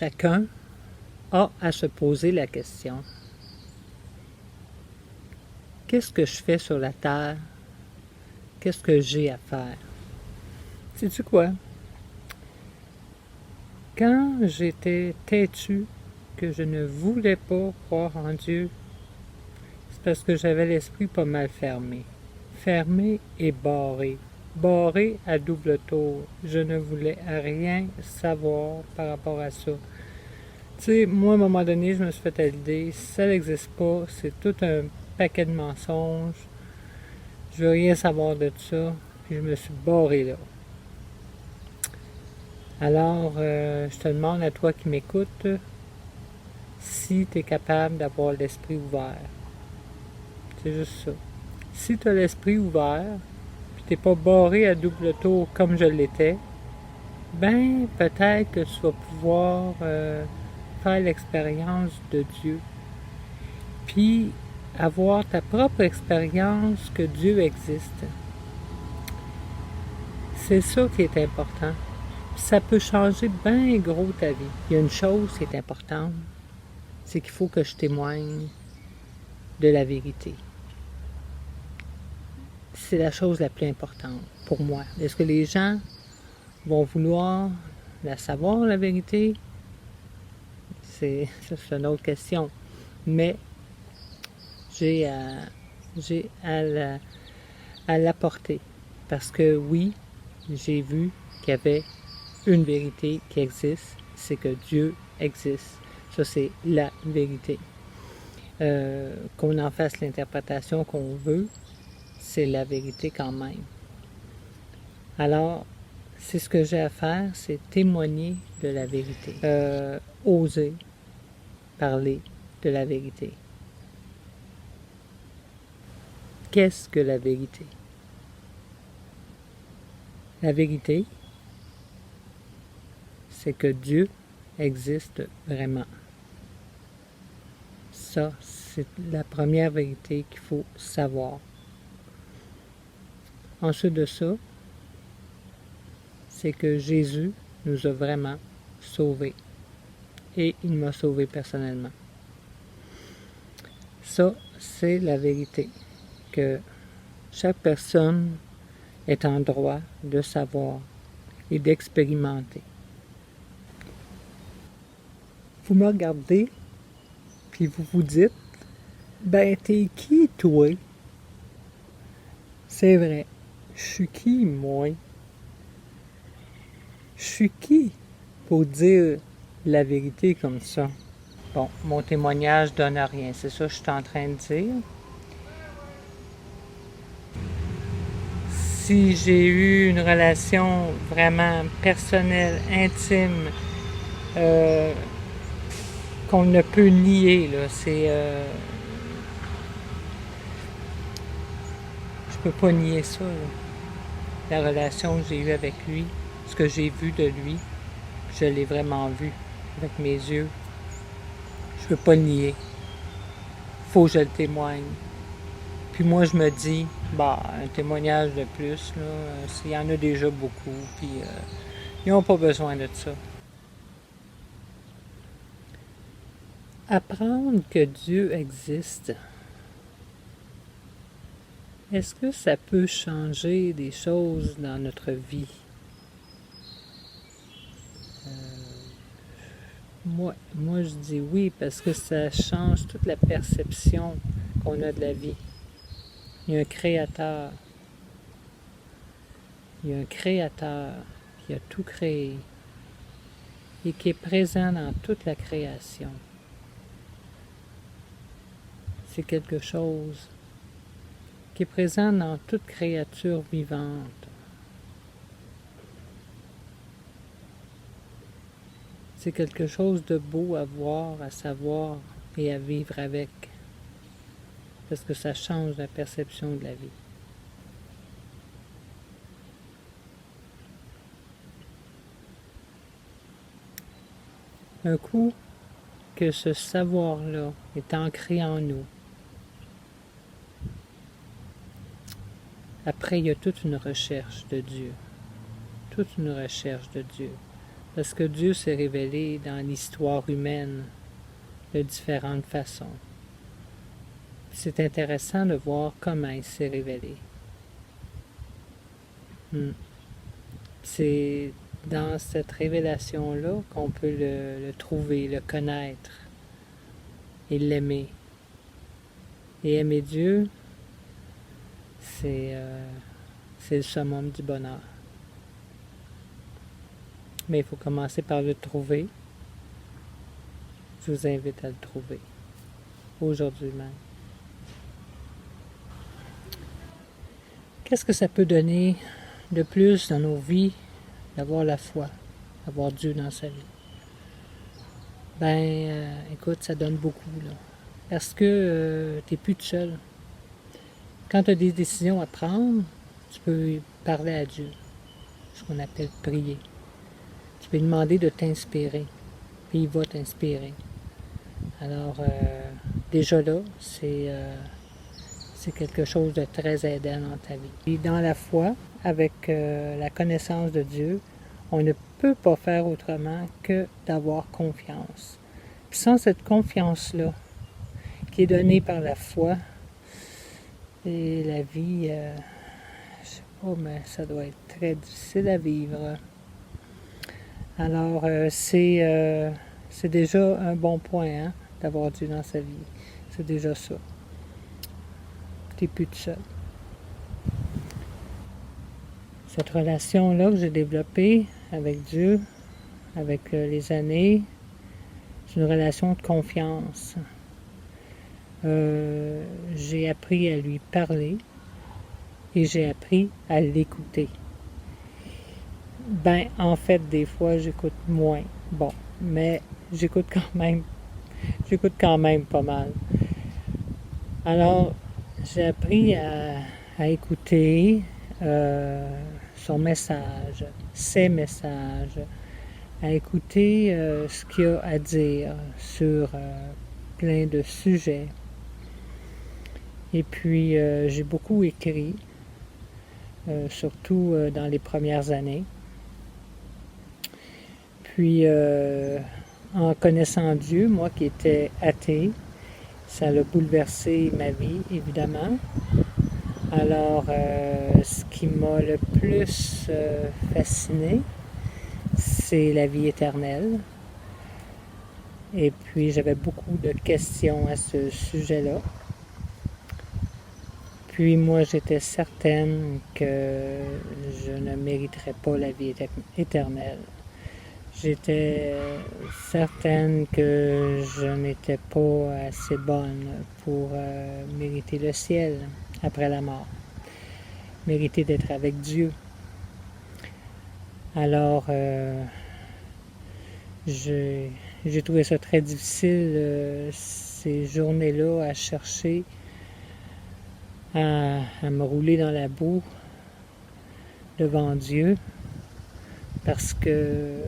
chacun a à se poser la question: qu'est-ce que je fais sur la terre? Qu'est-ce que j'ai à faire? Sais-tu quoi? Quand j'étais têtu, que je ne voulais pas croire en Dieu, c'est parce que j'avais l'esprit pas mal fermé. Fermé et barré. Barré à double tour. Je ne voulais rien savoir par rapport à ça. Tu sais, moi, à un moment donné, je me suis fait à l'idée, si ça n'existe pas, c'est tout un paquet de mensonges. Je veux rien savoir de ça. Puis je me suis barré là. Alors, je te demande à toi qui m'écoutes, si tu es capable d'avoir l'esprit ouvert. C'est juste ça. Si tu as l'esprit ouvert, puis tu n'es pas barré à double tour comme je l'étais, ben peut-être que tu vas pouvoir faire l'expérience de Dieu. Puis avoir ta propre expérience que Dieu existe. C'est ça qui est important. Ça peut changer bien gros ta vie. Il y a une chose qui est importante, c'est qu'il faut que je témoigne de la vérité. C'est la chose la plus importante pour moi. Est-ce que les gens vont vouloir la savoir, la vérité? C'est une autre question. Mais j'ai à l'apporter. Parce que oui, j'ai vu qu'il y avait une vérité qui existe, c'est que Dieu existe. Ça, c'est la vérité. Qu'on en fasse l'interprétation qu'on veut, c'est la vérité quand même. Alors, c'est ce que j'ai à faire, c'est témoigner de la vérité. Oser parler de la vérité. Qu'est-ce que la vérité? La vérité, c'est que Dieu existe vraiment. Ça, c'est la première vérité qu'il faut savoir. Ensuite de ça, c'est que Jésus nous a vraiment sauvés. Et il m'a sauvé personnellement. Ça, c'est la vérité. Que chaque personne est en droit de savoir et d'expérimenter. Vous me regardez, puis vous vous dites, ben t'es qui toi? C'est vrai, je suis qui moi? Je suis qui pour dire la vérité comme ça? Bon, mon témoignage donne à rien, c'est ça que je suis en train de dire. Si j'ai eu une relation vraiment personnelle, intime, qu'on ne peut nier, là, c'est... je peux pas nier ça, là. La relation que j'ai eue avec lui, ce que j'ai vu de lui, je l'ai vraiment vu avec mes yeux. Je peux pas le nier. Faut que je le témoigne. Puis moi, je me dis, bah, un témoignage de plus, là, il y en a déjà beaucoup, puis ils n'ont pas besoin de ça. Apprendre que Dieu existe, est-ce que ça peut changer des choses dans notre vie? Moi, je dis oui, parce que ça change toute la perception qu'on a de la vie. Il y a un créateur. Il y a un créateur qui a tout créé et qui est présent dans toute la création. C'est quelque chose qui est présent dans toute créature vivante. C'est quelque chose de beau à voir, à savoir et à vivre avec, parce que ça change la perception de la vie. Un coup que ce savoir-là est ancré en nous, après il y a toute une recherche de Dieu, toute une recherche de Dieu. parce que Dieu s'est révélé dans l'histoire humaine de différentes façons. C'est intéressant de voir comment il s'est révélé. C'est dans cette révélation-là qu'on peut le trouver, le connaître et l'aimer. Et aimer Dieu, c'est le summum du bonheur. Mais il faut commencer par le trouver. Je vous invite à le trouver, aujourd'hui même. Qu'est-ce que ça peut donner de plus dans nos vies d'avoir la foi, d'avoir Dieu dans sa vie? Écoute, ça donne beaucoup, là. Parce que tu n'es plus tout seul. Quand tu as des décisions à prendre, tu peux parler à Dieu, ce qu'on appelle prier. Tu peux lui demander de t'inspirer, puis il va t'inspirer. Alors, déjà là, c'est quelque chose de très aidant dans ta vie. Et dans la foi, avec la connaissance de Dieu, on ne peut pas faire autrement que d'avoir confiance. Puis sans cette confiance-là, qui est donnée par la foi, et la vie, je sais pas, mais ça doit être très difficile à vivre. Alors, c'est déjà un bon point, hein, d'avoir Dieu dans sa vie. C'est déjà ça. Tu n'es plus tout seul. Cette relation-là que j'ai développée avec Dieu, avec les années, c'est une relation de confiance. J'ai appris à lui parler et j'ai appris à l'écouter. En fait, des fois, j'écoute moins. Bon, mais j'écoute quand même pas mal. Alors, j'ai appris à écouter son message, ses messages, à écouter ce qu'il a à dire sur plein de sujets. Et puis, j'ai beaucoup écrit, surtout dans les premières années. Puis, en connaissant Dieu, moi qui étais athée, ça a bouleversé ma vie, évidemment. Alors, ce qui m'a le plus fasciné, c'est la vie éternelle. Et puis, j'avais beaucoup de questions à ce sujet-là. Puis, moi, j'étais certaine que je ne mériterais pas la vie éternelle. J'étais certaine que je n'étais pas assez bonne pour mériter le ciel après la mort, mériter d'être avec Dieu. Alors, j'ai trouvé ça très difficile ces journées-là à chercher à me rouler dans la boue devant Dieu parce que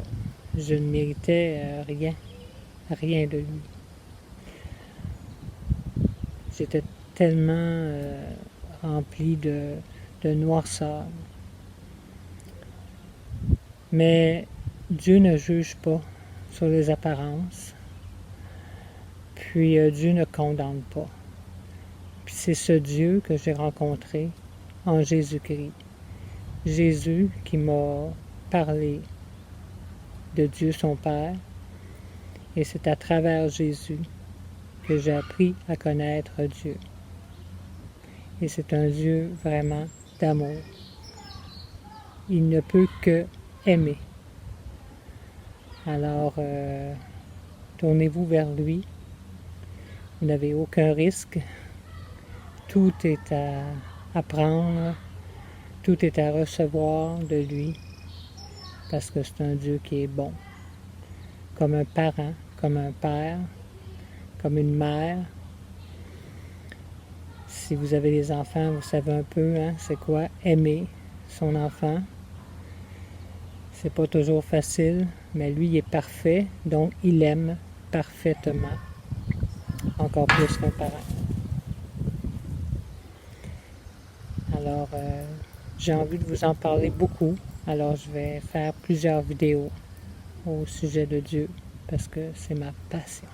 je ne méritais rien de lui. J'étais tellement rempli de noirceur. Mais Dieu ne juge pas sur les apparences, puis Dieu ne condamne pas. Puis c'est ce Dieu que j'ai rencontré en Jésus-Christ. Jésus qui m'a parlé de Dieu son Père, et c'est à travers Jésus que j'ai appris à connaître Dieu. Et c'est un Dieu vraiment d'amour. Il ne peut que aimer. Alors, tournez-vous vers lui. Vous n'avez aucun risque. Tout est à apprendre. Tout est à recevoir de lui. Parce que c'est un Dieu qui est bon. Comme un parent, comme un père, comme une mère. Si vous avez des enfants, vous savez un peu, hein, c'est quoi aimer son enfant. C'est pas toujours facile, mais lui il est parfait, donc il aime parfaitement. Encore plus qu'un parent. Alors, j'ai envie de vous en parler beaucoup, alors je vais faire plusieurs vidéos au sujet de Dieu, parce que c'est ma passion.